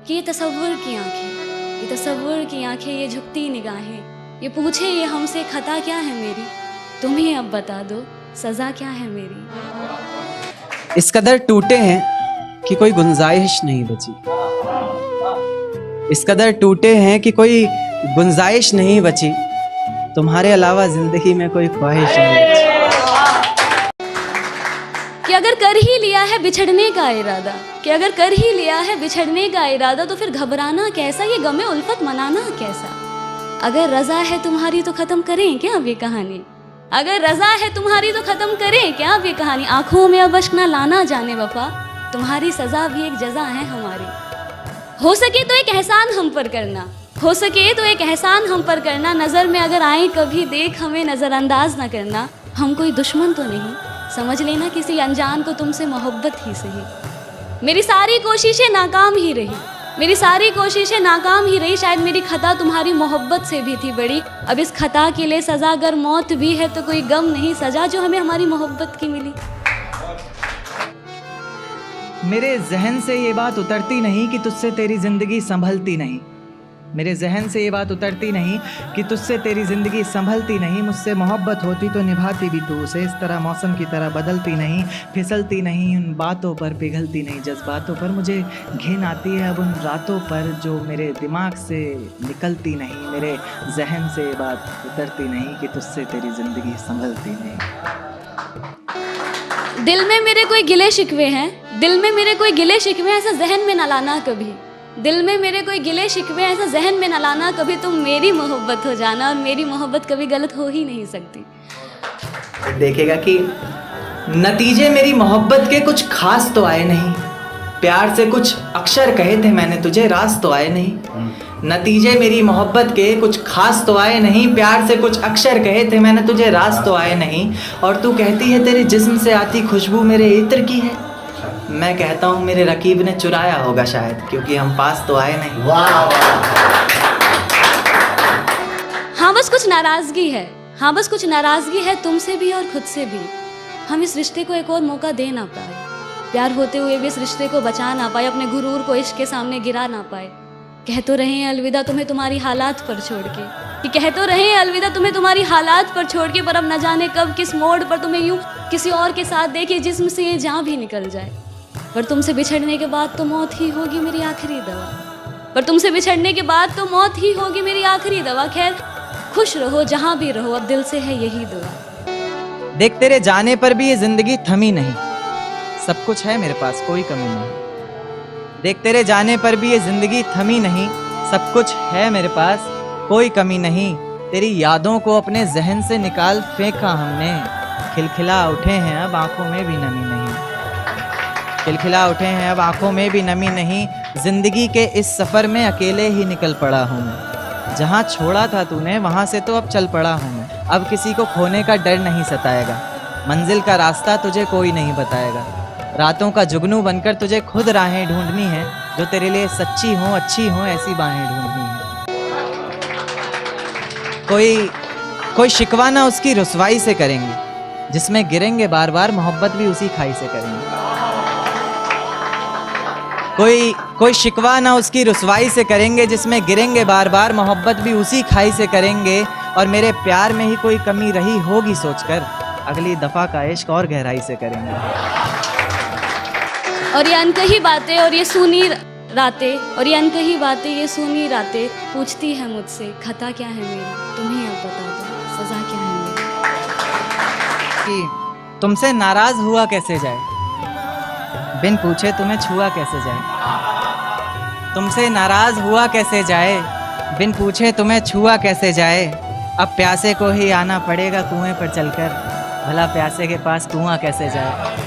कि ये तसव्वुर की आंखें, ये तसव्वुर की आंखें, ये झुकती निगाहें, ये पूछे ये हमसे खता क्या है मेरी, तुम ही अब बता दो सज़ा क्या है मेरी। इस कदर टूटे हैं कि कोई गुंजाइश नहीं बची, इस कदर टूटे हैं कि कोई गुंजाइश नहीं बची, तुम्हारे अलावा जिंदगी में कोई ख्वाहिश नहीं बची। कि अगर कर ही लिया है बिछड़ने का इरादा, कि अगर कर ही लिया है बिछड़ने का इरादा, तो फिर घबराना कैसा, ये गमे उल्फत मनाना कैसा। अगर रजा है तुम्हारी तो खत्म करें क्या अब ये कहानी, अगर रजा है तुम्हारी तो खत्म करें क्या अब ये कहानी। आंखों में अब अश्क ना लाना जाने वफा, तुम्हारी सजा भी एक जजा है हमारी। हो सके तो एक एहसान हम पर करना, हो सके तो एक एहसान हम पर करना, नज़र में अगर आए कभी देख हमें नज़रअंदाज ना करना। हम कोई दुश्मन तो नहीं, समझ लेना किसी अनजान को तुमसे मोहब्बत ही सही। मेरी सारी कोशिशें नाकाम ही रही, मेरी सारी कोशिशें नाकाम ही रही, शायद मेरी खता तुम्हारी मोहब्बत से भी थी बड़ी। अब इस खता के लिए सज़ा अगर मौत भी है तो कोई गम नहीं, सज़ा जो हमें हमारी मोहब्बत की मिली। मेरे जहन से ये बात उतरती नहीं कि तुझसे तेरी ज़िंदगी संभलती नहीं, मेरे जहन से ये बात उतरती नहीं कि तुझसे तेरी ज़िंदगी संभलती नहीं। मुझसे मोहब्बत होती तो निभाती भी तू उसे, इस तरह मौसम की तरह बदलती नहीं, फिसलती नहीं, उन बातों पर पिघलती नहीं, जज्बातों पर मुझे घिन आती है अब उन रातों पर जो मेरे दिमाग से निकलती नहीं। मेरे जहन से ये बात उतरती नहीं कि तुझसे तेरी ज़िंदगी संभलती नहीं। दिल में मेरे कोई गिले शिकवे हैं, दिल में मेरे कोई गिले शिकवे, ऐसा जहन में न लाना कभी, दिल में मेरे कोई गिले शिकवे ऐसा जहन में न लाना कभी। तुम मेरी मोहब्बत हो जाना और मेरी मोहब्बत कभी गलत हो ही नहीं सकती। देखेगा कि नतीजे मेरी मोहब्बत के कुछ खास तो आए नहीं, प्यार से कुछ अक्षर कहे थे मैंने तुझे, राज तो आए नहीं। नतीजे मेरी मोहब्बत के कुछ खास तो आए नहीं, प्यार से कुछ अक्षर कहे थे मैंने तुझे, राज तो आए नहीं। और तू कहती है तेरे जिस्म से आती खुशबू मेरे इत्र की है, मैं कहता हूँ मेरे रकीब ने चुराया होगा शायद, क्योंकि हम पास तो आए नहीं। हाँ बस कुछ नाराज़गी है, हाँ बस कुछ नाराज़गी है तुमसे भी और खुद से भी। हम इस रिश्ते को एक और मौका दे ना पाए, प्यार होते हुए भी इस रिश्ते को बचा ना पाए, अपने गुरूर को इश्क के सामने गिरा ना पाए। कह तो रहे हैं अलविदा तुम्हें तुम्हारी हालात पर छोड़ के, कि कह तो रहे हैं अलविदा तुम्हें तुम्हारी हालात पर छोड़ के, पर अब न जाने कब किस मोड़ पर तुम्हें यूं किसी और के साथ देखे जिस्म से ये जान भी निकल जाए। पर तुमसे बिछड़ने के बाद तो मौत ही होगी मेरी आखिरी दवा, पर तुमसे बिछड़ने के बाद तो मौत ही होगी मेरी आखिरी दवा। खैर खुश रहो जहाँ भी रहो, अब दिल से है यही दुआ। देख तेरे जाने पर भी ये जिंदगी थमी नहीं, सब कुछ है मेरे पास कोई कमी नहीं। देख तेरे जाने पर भी ये जिंदगी थमी नहीं, सब कुछ है मेरे पास कोई कमी नहीं। तेरी यादों को अपने जहन से निकाल फेंका हमने, खिलखिला उठे हैं अब आंखों में भी नमी नहीं, खिलखिला उठे हैं अब आंखों में भी नमी नहीं। जिंदगी के इस सफ़र में अकेले ही निकल पड़ा हूँ मैं, जहाँ छोड़ा था तूने वहाँ से तो अब चल पड़ा हूँ मैं। अब किसी को खोने का डर नहीं सताएगा, मंजिल का रास्ता तुझे कोई नहीं बताएगा। रातों का जुगनू बनकर तुझे खुद राहें ढूंढनी है, जो तेरे लिए सच्ची हों अच्छी हों ऐसी बाहें ढूंढनी है। कोई शिकवा ना उसकी रुसवाई से करेंगे, जिसमें गिरेंगे बार बार मोहब्बत भी उसी खाई से करेंगे। कोई शिकवा ना उसकी रुसवाई से करेंगे, जिसमें गिरेंगे बार बार मोहब्बत भी उसी खाई से करेंगे। और मेरे प्यार में ही कोई कमी रही होगी सोचकर, अगली दफ़ा का इश्क और गहराई से करेंगे। और ये अनकही बातें और ये सूनी रातें, और ये अनकही बातें ये सूनी रातें पूछती है मुझसे खता क्या है मेरी, तुम ही अब बता दो सज़ा क्या है मेरी। कि तुमसे नाराज़ हुआ कैसे जाए, बिन पूछे तुम्हें छुआ कैसे जाए। तुमसे नाराज़ हुआ कैसे जाए, बिन पूछे तुम्हें छुआ कैसे जाए। अब प्यासे को ही आना पड़ेगा कुएं पर चलकर, भला प्यासे के पास कुआं कैसे जाए।